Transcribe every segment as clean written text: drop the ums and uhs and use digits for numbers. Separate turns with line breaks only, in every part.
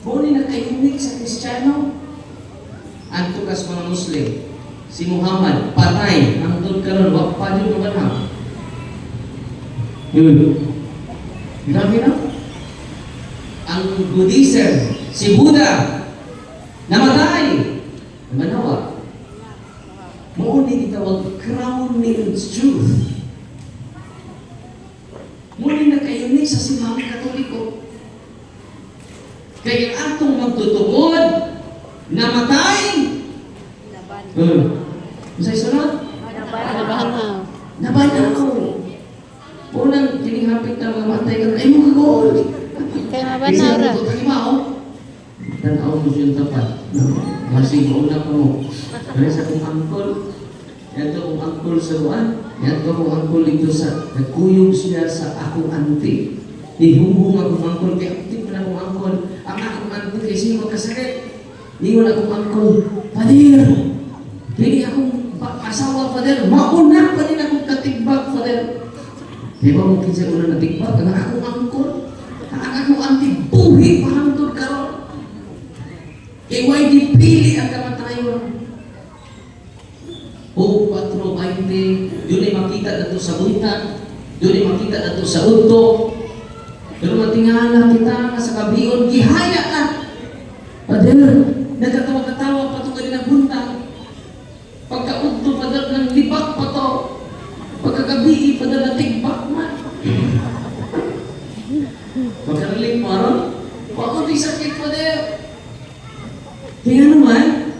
Muna nakainig sa Kristiyano. Ang tukas mga Muslim, si Muhammad, patay, ang doon karon wag pa yun naman. Grabe na. Ang Buddhism, si Buddha, namatay. Manawa. Muna itawag crowning truth. Muna nakainig sa simang Katoliko. Kaya atong magtutugod, namatay. Masay sunod?
Nabanaw.
Nabanaw. Unang tinihapit na mamatay ka, ay mo kagool.
Kaya mabanaw ra.
Tanaw mo siyang tapat. Masing mauna pa mo. Kaya sa kong angkol, yato kong angkol sa buwan, yato kong angkol ito sa, nagkuyog siya sa akong auntie. Nihumbong akong angkol, kaya akong na akong angkol. Ang akong auntie kaya siya magkasakit. Niwan akong angkol, Padir! Hindi akong asawa, Padir. Mauna pa rin akong katigbag, Padir. Di ba mo kinsa una natigbag? Ang akong angkol, ang akong auntie, buhi pahantod karon. Kaya why dipili ang kamatayon? O 4:20, doon ay makita na ito sa buntag, doon ay makita na ito sa unto. Pero matingala kita sa kabiyon, gihaya ka. Pader, nagkatawa-katawa pa ito kanina buntag. Pagkaunto pa ito ng libak pa ito. Pagkagabi pa ito na tigbak man. Pagkariling mo ron, wako di sakit pa der. Kaya naman,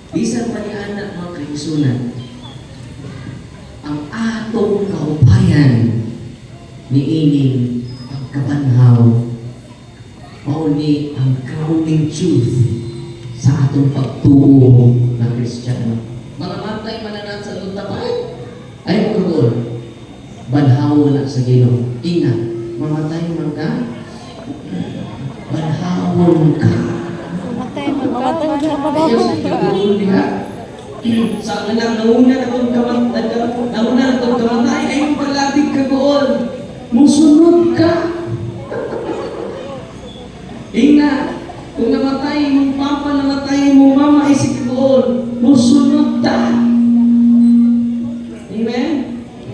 bisan pa ni anak mga kaigsunan, ang atong kaupayan ni ining pagkabanhaw mauni ang crowning truth sa atong pagtuo ng Kristiyano. Mga matay mananan sa itong tapay, ay magkagol, banhaw na sa Ginoo. Ingat, mamatay man ka, banhawon ka. Sa nauna na itong kamatay ay yung palabig ka goon. Musunod ka. Ingat, kung namatay mong papa, namatay mong mama, ay si goon. Musunod ta. Amen?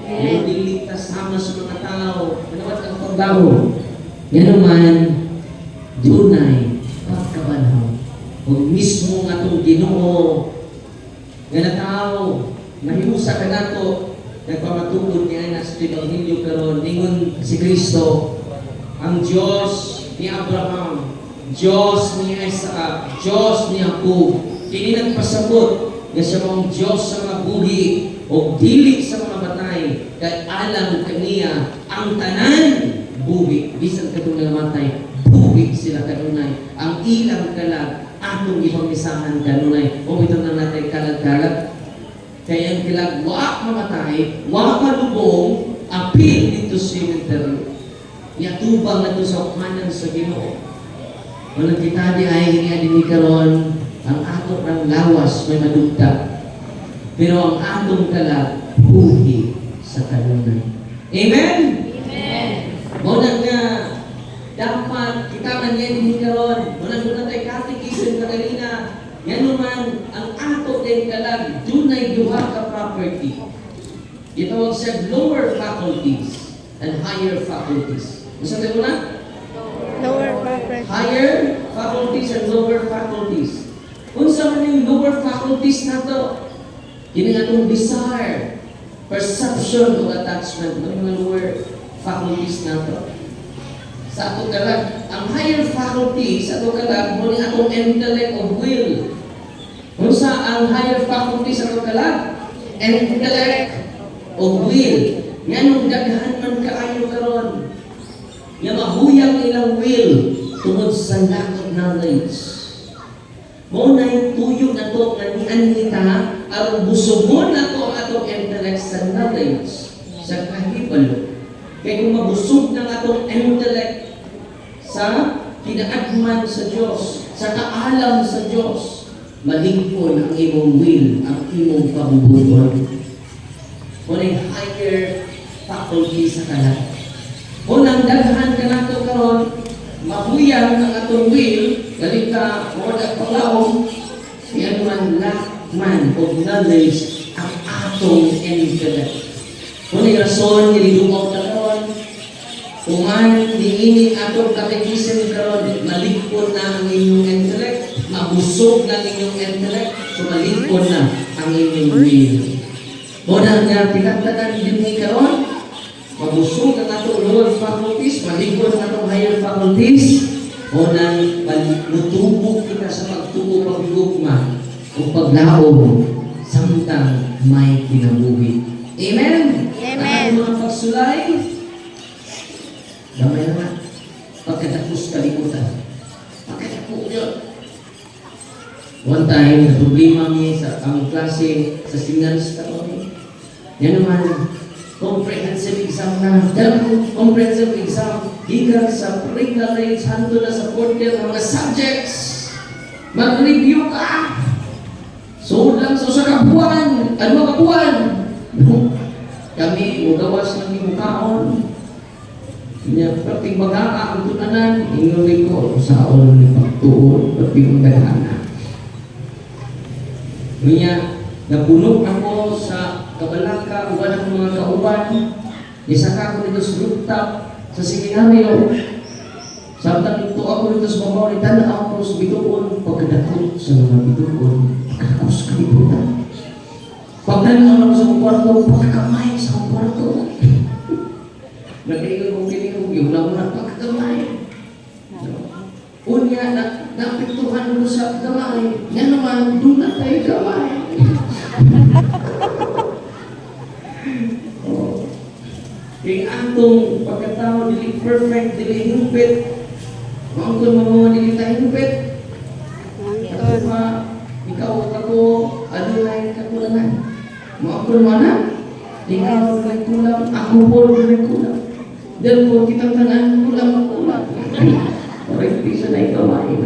Yung diligtas sama sa mga tao. Manawat ang pagbago. Yan naman, dunay pagkabanhaw. Kung mismo nga itong Ginoo nga na tao, mahiusa ka na ito, nagpamatugod niya na sa Ebanghelyo karon ningon si Kristo, ang Diyos ni Abraham, Diyos ni Isaac, Diyos ni Jacob, kini nagpasabot nga siya mong Diyos sa mga buhi o dili sa mga matay, kay alam kaniya ang tanan buhi, bisan katong namatay, buhi sila kanunay, ang ilang kalag atong ipamisahan kanunay. O ito na natin kalag-kalag. Kaya ang kilag, wa mamatay, wa malubong, apil dito sa cemetery. Yatubang na ito sa ukanan sa Ginoo. Walang kita di ay niya din karon ang ato ng lawas may madugta. Pero ang atong kalag, buhi sa kanunay. Amen? Amen. Muna nga, dapat kita man yan din karon. Muna tayo katikisyon ka kanina. Yan naman, ang ato din kalag, dunay duha ka property. Itawag sa lower faculties and higher faculties. Masa tayo na?
Lower faculties.
Higher faculties and lower faculties. Kung sa man yung lower faculties na to, yun atong desire, perception o attachment ng mga lower faculties na to. Sa atong kalag, ang higher faculty sa atong kalag, muli atong intellect of will. Kung sa ang higher faculty sa atong kalag, intellect of will. Yan ang daghan man kaayo karon. Yan mahuyang ilang will tungod sa lack of knowledge. Muna yung tuyo na to nga nianita aron busugon na to ang atong intellect sa knowledge, sa kahibalo. Kaya kung mabusog ng atong intellect sa kinaagman sa Diyos, sa kaalam sa Diyos, malingkon ang imong will, ang imong kabubuton. Walang higher faculty sa kalat. Unang daghan ka na ito karon, mahuyang ang atong will, galing ka, mawala panglaong, yan man lakman o knowledge ang atong intellect. Kung yung rason, nililumaw na karon, kung man, niining atong katekism karon, malikod na ang inyong intellect, mabusog na ang inyong intellect, so malikod na ang inyong will. Muna nga, pinagtanan din ni karon, mabusog ang atong lower faculties, malikod ang atong higher faculties, o nang matubog kita sa pagtubo, pagbigugma, o paglaog, samtang may kinabuhi. Amen?
Amen.
Ang mga pagsulay, gamay naman, pagkatapos kalimutan. Pagkatapos yun. One time, na problema niya sa aming klase, sa seminarista ko. Yan naman, comprehensive exam na. Dahil comprehensive exam, higang sa pre-college, hando na sa fourth year, mga subjects. Mag-review ka. So lang sa kabuan. Ano mga kabuan? Kami, ugawas ng imukaon. Kanya, pati mag-aak ang tunanan, inuwi ko sa ulo ni pagtuon, pati magdagana. Kanya, napunog ako sa Kabalaka, uban ang mga kauban. Isaka ko dito sa rooftop, sa seminaryo. Samtang ito ako dito sa babaw, itala ako sa bituon, pagkadakot sa mga bituon, ako sa kalibutan. Pagdala ako sa kwarto, pagkakamay sa kwarto. Nag-iigal kong piling, yung lang pagkakamay. Unya, napiktuhan mo sa gamay. Yan naman, doon na tayo gamay. Yung atong pagkatao, dili perfect, dili himpit. Maangkon mga dili tayo himpit. At ikaw ako, ano na yung kakulangan. Maangkon mo na, ikaw may kulang, ako po may kulang. Dahil po kitang tanan, kulang. Correct, isa na ikaw ay.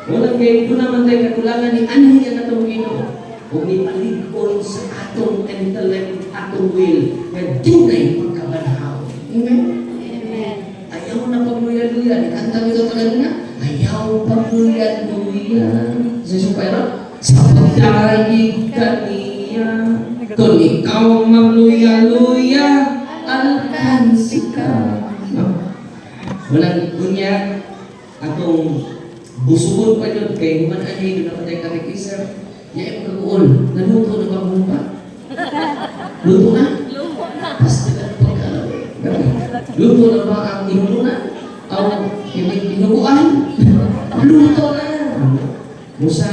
Walang kayo, ito naman tayo kakulangan ni ano niya na itong Ginoo. Kung ipalikon sa atong intellect, atong will, na dunay pagkabanhaw. Amen?
Amen.
Ayaw na pagluya-luya. Ikanta mo ito talaga na. Ayaw pagluya-luya. Sa supayro, sa pagdahig kaniya. Kung ikaw magluya-luya, alkansi ka. Walang kunya, atong busugon pa yun, kay human ani, doon ako tayo katekisar. Yan yung kaguol. Naluto na ba mo pa? Luto na? Basta lang pagkala. Luto na ba ang inutunan? O inuguan? Luto na! Musa,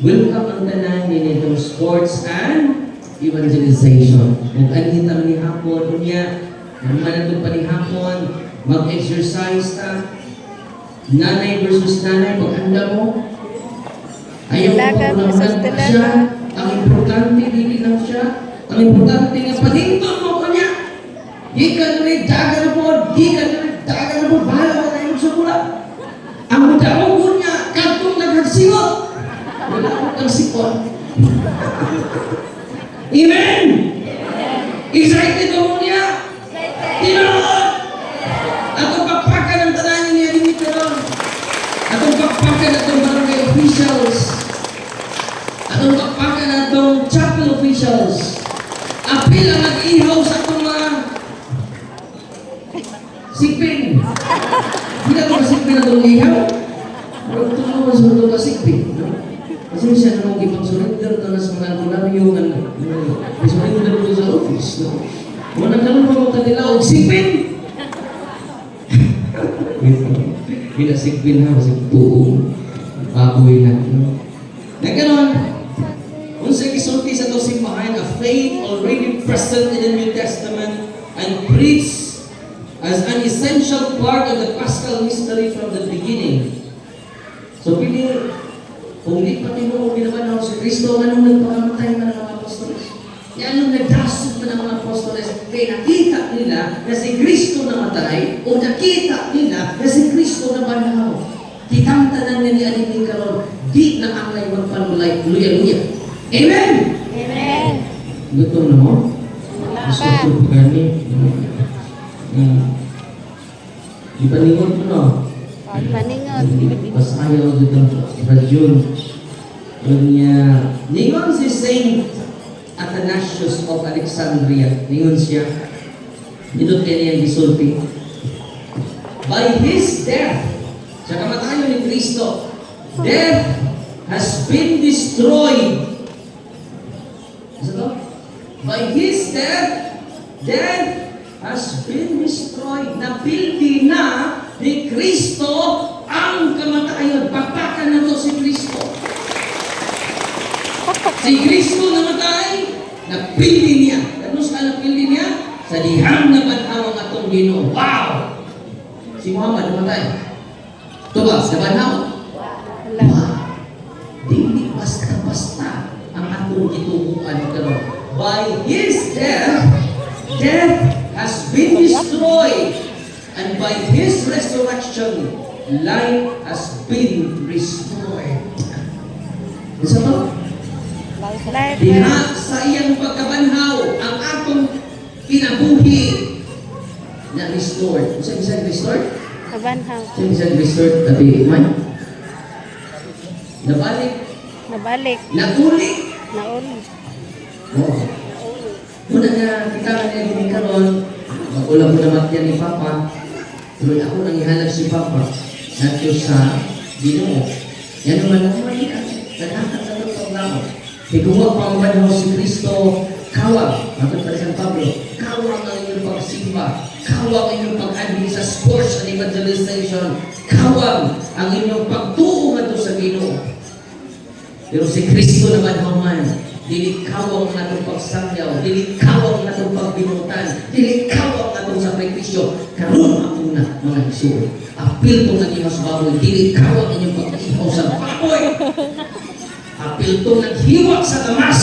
welcome ang tanan din itong sports and evangelization. Kung anhin tayo ni hapon, niya, naman pa ni hapon, mag-exercise ta, nanay versus nanay, pag-anda mo, ayaw
Lakad
mo
versus
lang
dalaga.
siya. Ang importante, hindi lang siya. Ang importante nga, pahinton mo ko niya. Di ka rin dagan po, bahala mo tayo sa mula. Ang mudao ko niya, katong naghagsingot. Wala akong nagsikot. Amen! Excited mo niya? Tinood! Atong pagpakan ng tananin niya rin ito ron. Atong pagpakan ng itong barangay officials. Atong pagpakan ng itong chapel officials. Apil ang nag-ihaw sa itong mga sipin. Hindi na ito masipin na itong ihaw. Pero ito naman sa itong masipin. Kasi siya na mong ipag-surrender na sa mga albularyo na surrender ko sa office. Muna naman mo kanila o sipin. Pinasipin na, masip tuong baboy na. Nagkaroon, kung sa isulti sa ito simbahan, a faith already present in the New Testament and preached as an essential part of the Paschal mystery from the beginning. So, kung di pati mo ginawanaw si Kristo, anong nagpakamatay na ng mga apostoles? Anong nagdasod na ng mga apostoles? Kaya nakita nila na si Kristo namatay o nakita nila na si Kristo na banhaw. Kitang-tanan niya ni Aliming karon, di na anglay magpanulay, luya-luya. Amen!
Amen.
Gutom na mo?
Wala
Gusto
pa.
ko gani. Ipaningon mo no.
Paningot.
Mas ayaw dito radyon. Ningon si Saint Athanasius of Alexandria. Ningon siya. Nindot kaya niyang gisulti. By His death, sa kamatayon ni Kristo, death has been destroyed. Isa to? By His death, death has been destroyed. Napildi na ni Kristo ang kamatayon. Pagpakan na to si Kristo. Si Kristo namatay, napildi niya. Ano sa napildi niya? Sa dihang na banhawang atong Ginoo. Wow! Si Muhammad namatay. Ito ba? Sa banhawang?
Wala.
Wow! Dili basta-basta ang atong gitubuan karon. By His death, death has been destroyed. And by His resurrection, life has been restored. Isa to?
Life.
Diha sa iyang pagkabanhaw, ang atong kinabuhi na restored. Isa restored?
Kabanhaw.
Isa restored? Tapi man? Nabalik?
Nabalik.
Nagulik?
Nauli.
Oo. Muna nga, kita ka niya din karon, magulang mo naman yan ni Papa, tuloy ako nang ihanap si Papa, nato sa Ginoo. Yan naman ang mga ikan, naghakat sa itong paglaman. Tiguwa pa ang banhaw si Kristo, kawag, matod pa San Pablo, kawag ang inyong pagsimba, kawag ang inyong pag-admin sa sports and evangelization, kawag ang inyong pagtuo nga sa Ginoo. Pero si Kristo naman human, dili kawang natong pagsangyaw, dili kawang natong pagbinutan, dili kawang natong sakripisyo, karon ako na mga igsoon. Apil tong naging baboy, dili kawang inyong pag-ihaw sa baboy. Apil tong naghiwak sa tamas,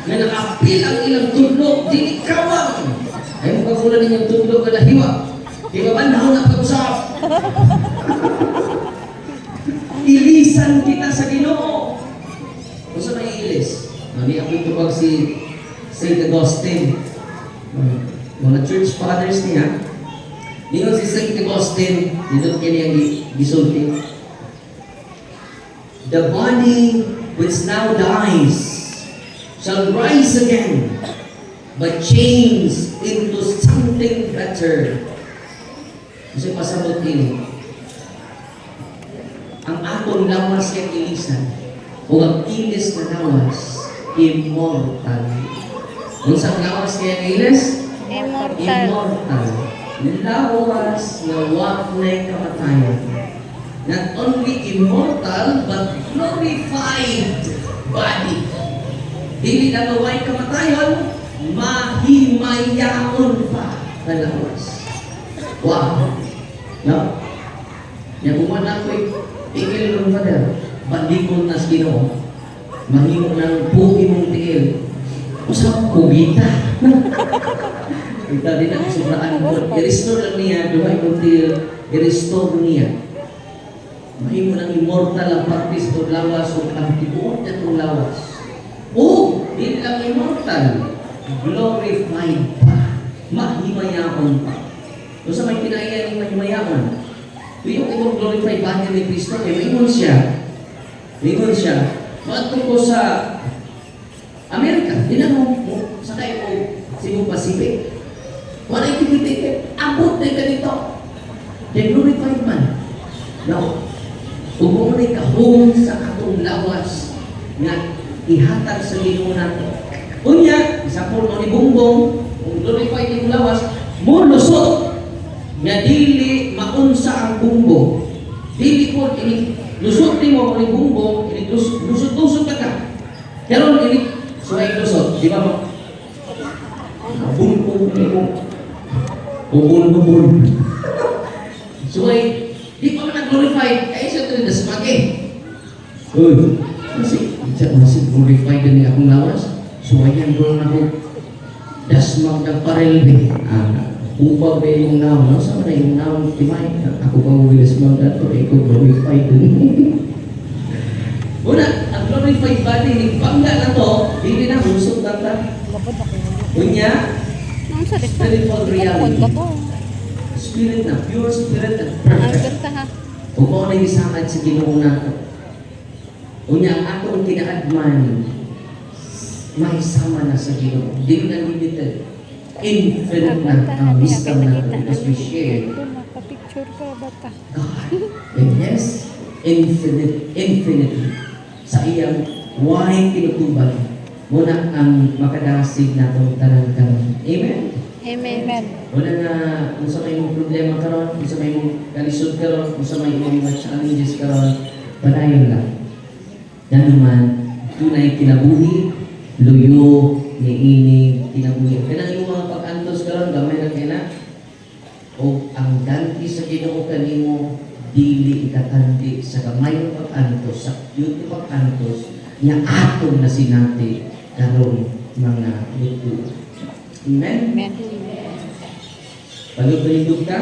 na nakapil ang ilang tudlok, dili kawang. Ay mo kagulan ninyong tudlok na nahiwak. Di ba bandaw na pag-usap? Ilisan kita sa Ginoo. Kung saan may ilis? Hindi ako itubag si St. Augustine. Mga church fathers niya. Ningon si St. Augustine, dito kanya gisulti. The body which now dies shall rise again, but change into something better. Kasi pasabot ini. Ang atong lawas kay ilisan, o ang ilis na lawas, immortal. Kung sa lawas kaya ang ilis?
Immortal.
Immortal. Lawas na wag na'y kamatayan. Not only immortal, but glorified body. Dili na gaway kamatayon, mahimayaon pa na lawas. Wow! No? Yan kung man ako'y tigil ng Father, bandikon na sa Ginoo, mahimo ng pugi mong tigil. Usap kubita. Kita din ang sobraan mo. I-restore lang niya, duhay kong tigil, i-restore niya. Mahimo ng immortal ang practice o lawas o ang tibuot na itong lawas. O, hindi lang immortal, glorified pa, mahimayaon pa. So sa may kinaiyan ng mahimayaon, yung itong glorified body ni Kristo, lingon siya. Mato ko sa Amerika, dinamo mo, sa tayo ko, Cebu Pacific. Wala yung ticket, abot na ganito. The glorified man. Now, kung mo na kahong sa atong lawas na ihatag sa Ginoo nato. Unya, isa po mo ni Bungbong, kung glorified yung lawas, mo lusot. Nga dili maunsa ang bumbong. Dili po, lusot ni mo ni bumbong, lusot-lusot ka. Pero ini suway lusot, di ba mo? Bumbong ni mo. Bubul-bubul. Suway, di pa man glorified, ay siya ito na smagi. Uy, masih glorified din akong lawas. Suwayan doon ako. Dasmag na parelbe. Upag na yung naam, no? Saan na yung naam, timay? Ako pang wilis mag dato, ikaw glorified din. Una, ang glorified body, ni bangga na to, hindi na husog data. Unya, spiritual reality. spirit na pure spirit at
Ang
perfect.
ganda ha.
Kung mo na gisamad sa Ginoo nato. Unya atong kinaadman mahisama na sa Ginoo. Di na limited. Infinite na ang wisdom na because we share
Doon makapicture ka bata.
God. And yes, infinitely. Sa iyang why tinutubag muna ang makadasig na itong tanan karon. Amen?
Amen.
Wala na kung sa may mong problema karon, kung sa may mong kalisod karon, kung sa may mga challenges karon, padayon lang. Yan naman, tunay kinabuhi, luyo, niini, kinabuhi. Kaya yung mga pag-antos karon, gamay na kaya o ang ganti sa Ginoo kanimo dili ikatanti sa gamay ng pag-antos, sa cute ng pag-antos, na atong na sinati karon mga luto. Amen?
Amen.
Pagod ka?